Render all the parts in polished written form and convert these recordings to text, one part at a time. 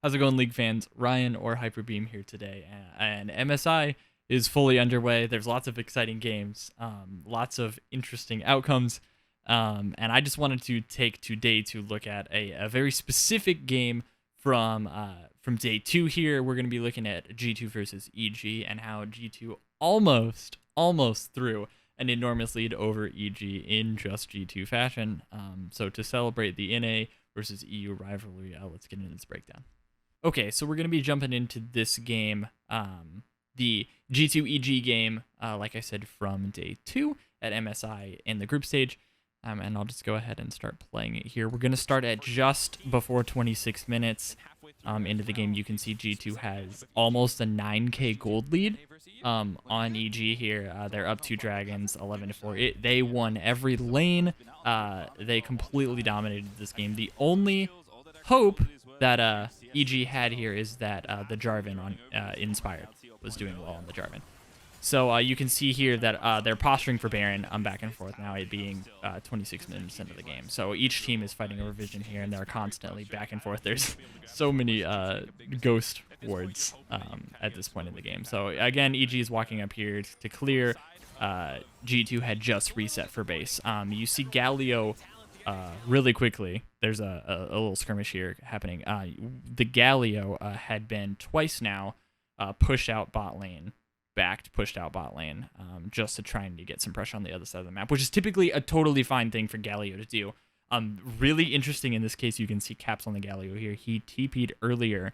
How's it going, League fans? Ryan or Hyperbeam here today, and MSI is fully underway. There's lots of exciting games, lots of interesting outcomes, and I just wanted to take today to look at a very specific game from day two. Here, we're going to be looking at G2 versus EG and how G2 almost threw an enormous lead over EG in just G2 fashion. So to celebrate the NA versus EU rivalry, let's get into this breakdown. Okay, so we're going to be jumping into this game, the G2 EG game, like I said, from day two at MSI in the group stage. And I'll just go ahead and start playing it here. We're going to start at just before 26 minutes into the game. You can see G2 has almost a 9k gold lead on EG here. They're up 2 dragons, 11-4. They won every lane. They completely dominated this game. The only hope that EG had here is that the Jarvan on Inspired was doing well on the Jarvan. So you can see here that they're posturing for Baron back and forth now, it being 26 minutes into the game. So each team is fighting a revision here, and they're constantly back and forth. There's so many ghost wards at this point in the game. So again, EG is walking up here to clear. G2 had just reset for base. You see Galio really quickly. There's a little skirmish here happening. The Galio had been twice now pushed out bot lane. Pushed out bot lane, just to trying to get some pressure on the other side of the map, which is typically a totally fine thing for Galio to do. Really interesting in this case, you can see Caps on the Galio here. He TP'd earlier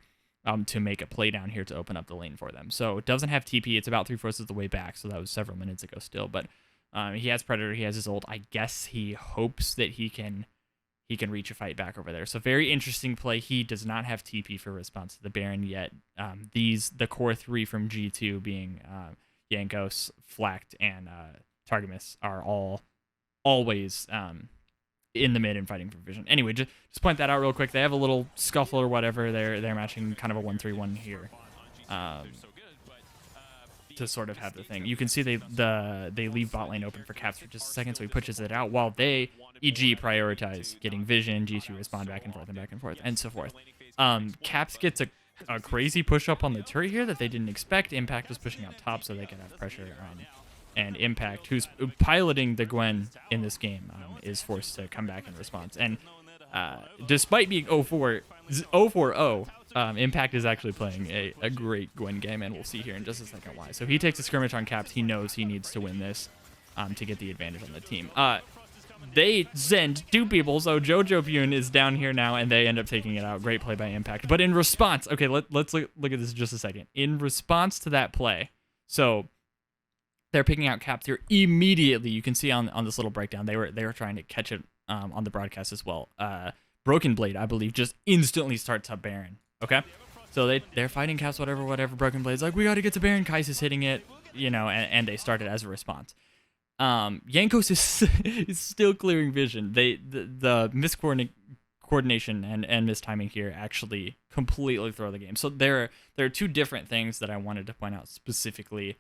to make a play down here to open up the lane for them. So it doesn't have TP. It's about 3/4 of the way back, so that was several minutes ago still. But he has Predator. He has his ult. I guess he hopes that he can reach a fight back over there. So very interesting play. He does not have TP for response to the Baron yet. The core three from G2 being Jankos, Flacked, and Targamas are always in the mid and fighting for vision. Anyway, just point that out real quick. They have a little scuffle or whatever. They're matching kind of a 1-3-1 here. To sort of have the thing. You can see they leave bot lane open for Caps for just a second, so he pushes it out while they, EG, prioritize getting vision, G2 respond back and forth, and so forth. Caps gets a crazy push up on the turret here that they didn't expect. Impact was pushing out top so they could have pressure. And Impact, who's piloting the Gwen in this game, is forced to come back in response. And despite being 0-4-0, Impact is actually playing a great Gwen game, and we'll see here in just a second why. So he takes a skirmish on Caps. He knows he needs to win this to get the advantage on the team. They send 2 people, so Jojo Pune is down here now, and they end up taking it out. Great play by Impact. But in response, okay, let's look at this just a second. In response to that play, so they're picking out Caps here immediately. You can see on this little breakdown, they were trying to catch it on the broadcast as well. Broken Blade, I believe, just instantly starts up Baron. Okay, so they're fighting Caps, whatever. Broken Blade's like, we got to get to Baron. Kais is hitting it, and they started as a response. Jankos is still clearing vision. The miscoordination and mistiming here actually completely throw the game. So there are 2 different things that I wanted to point out specifically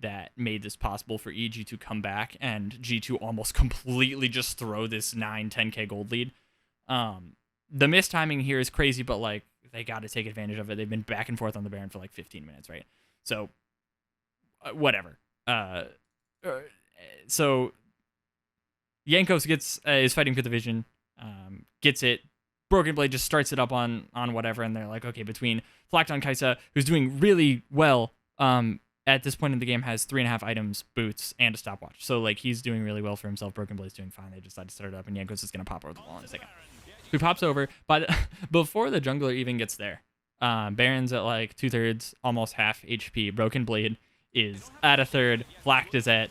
that made this possible for EG to come back and G2 almost completely just throw this 9-10k gold lead. The mistiming here is crazy, but like they got to take advantage of it. They've been back and forth on the Baron for like 15 minutes, right? So whatever. So Jankos is fighting for the vision, gets it. Broken Blade just starts it up on whatever, and they're like, okay, between Flacked on Kai'Sa, who's doing really well, at this point in the game has 3.5 items, boots, and a stopwatch. So like he's doing really well for himself. Broken Blade's doing fine. They decide to start it up, and Jankos is gonna pop over the wall in a second. He pops over, but before the jungler even gets there, Baron's at like 2/3, almost half HP. Broken Blade is at 1/3. Flacked is at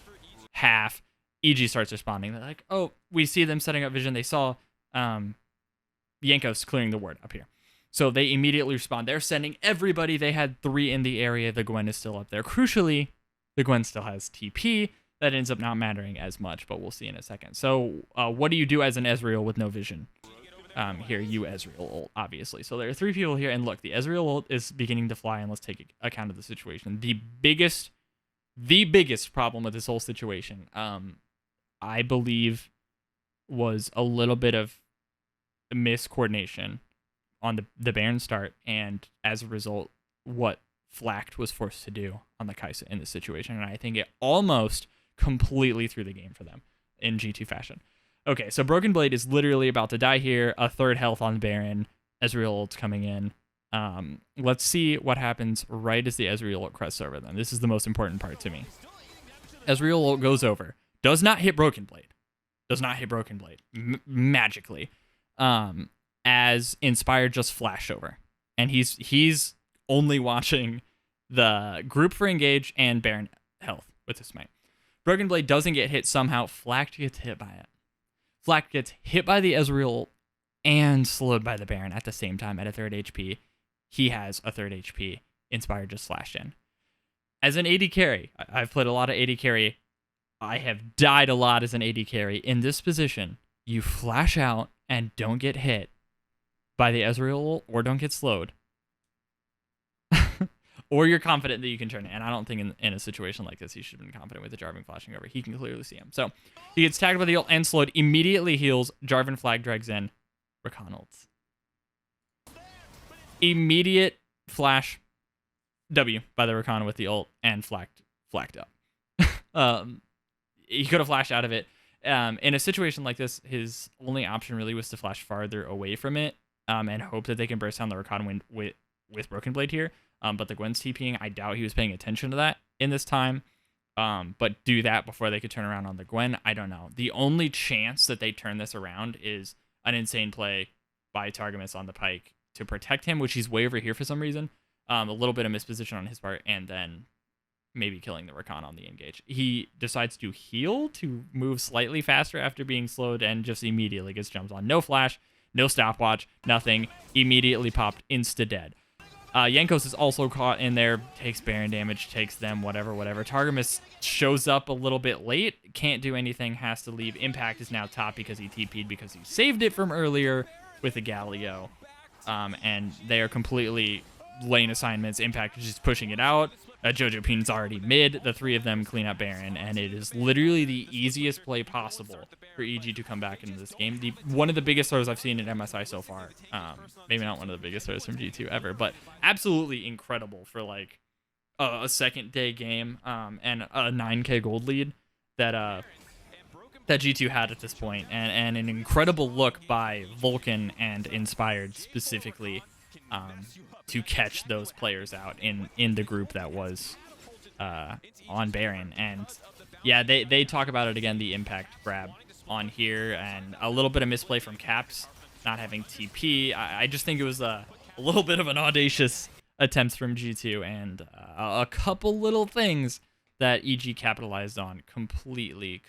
half. EG starts responding. They're like, oh, we see them setting up vision. They saw Jankos clearing the ward up here. So they immediately respond. They're sending everybody. They had 3 in the area. The Gwen is still up there. Crucially, the Gwen still has TP. That ends up not mattering as much, but we'll see in a second. So what do you do as an Ezreal with no vision? Here, you Ezreal ult, obviously. So there are 3 people here, and look, the Ezreal ult is beginning to fly, and let's take account of the situation. The biggest problem with this whole situation, I believe, was a little bit of miscoordination on the Baron start, and as a result, what Flacked was forced to do on the Kai'Sa in this situation. And I think it almost completely threw the game for them in G2 fashion. Okay, so Broken Blade is literally about to die here. A third health on Baron. Ezreal ult's coming in. Let's see what happens right as the Ezreal ult crests over then. This is the most important part to me. Ezreal ult goes over. Does not hit Broken Blade. Does not hit Broken Blade. Magically. As Inspired just flashed over. And he's only watching the group for engage and Baron health with his smite. Broken Blade doesn't get hit somehow. Flack gets hit by it. Flack gets hit by the Ezreal and slowed by the Baron at the same time at a third HP. He has a third HP. Inspired just slashed in. As an AD carry, I've played a lot of AD carry. I have died a lot as an AD carry. In this position, you flash out and don't get hit by the Ezreal or don't get slowed. Or you're confident that you can turn it. And I don't think in a situation like this, he should have been confident with the Jarvan flashing over. He can clearly see him. So he gets tagged by the ult and slowed, immediately heals. Jarvan flag drags in. Rakan ults. Immediate flash W by the Rakan with the ult and flacked up. He could have flashed out of it. In a situation like this, his only option really was to flash farther away from it and hope that they can burst down the Rakan with Broken Blade here. But the Gwen's TPing, I doubt he was paying attention to that in this time. But do that before they could turn around on the Gwen, I don't know. The only chance that they turn this around is an insane play by Targamas on the Pyke to protect him, which he's way over here for some reason. A little bit of misposition on his part, and then maybe killing the Rakan on the engage. He decides to heal to move slightly faster after being slowed and just immediately gets jumped on. No flash, no stopwatch, nothing. Immediately popped, insta-dead. Jankos is also caught in there, takes Baron damage, takes them, whatever. Targamas shows up a little bit late, can't do anything, has to leave. Impact is now top because he TP'd because he saved it from earlier with the Galio. And they are completely lane assignments. Impact is just pushing it out. Jojo Pin's already mid. The three of them clean up Baron, and it is literally the easiest play possible for EG to come back into this game. One of the biggest throws I've seen in MSI so far. Maybe not one of the biggest throws from G2 ever, but absolutely incredible for like a second day game and a 9K gold lead that G2 had at this point, and an incredible look by Vulcan and Inspired specifically to catch those players out in the group that was on Baron. And yeah, they talk about it again, the impact grab on here, and a little bit of misplay from Caps not having TP. I just think it was a little bit of an audacious attempt from G2, and a couple little things that EG capitalized on completely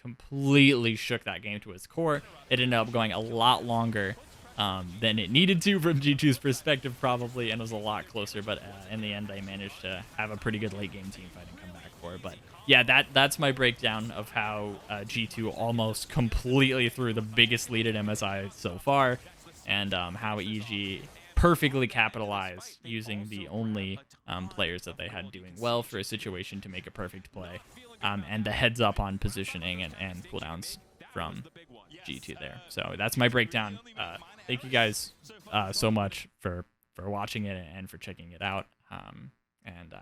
shook that game to its core. It ended up going a lot longer than it needed to from G2's perspective, probably, and was a lot closer. But in the end, they managed to have a pretty good late game team fight and come back for it. But yeah, that's my breakdown of how G2 almost completely threw the biggest lead at MSI so far, and how EG perfectly capitalized using the only players that they had doing well for a situation to make a perfect play, and the heads up on positioning and cooldowns from G2 there. So that's my breakdown. Thank you guys so much for watching it and for checking it out. And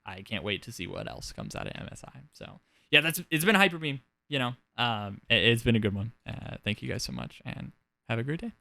I can't wait to see what else comes out of MSI. So yeah, it's been Hyperbeam. It's been a good one. Thank you guys so much, and have a great day.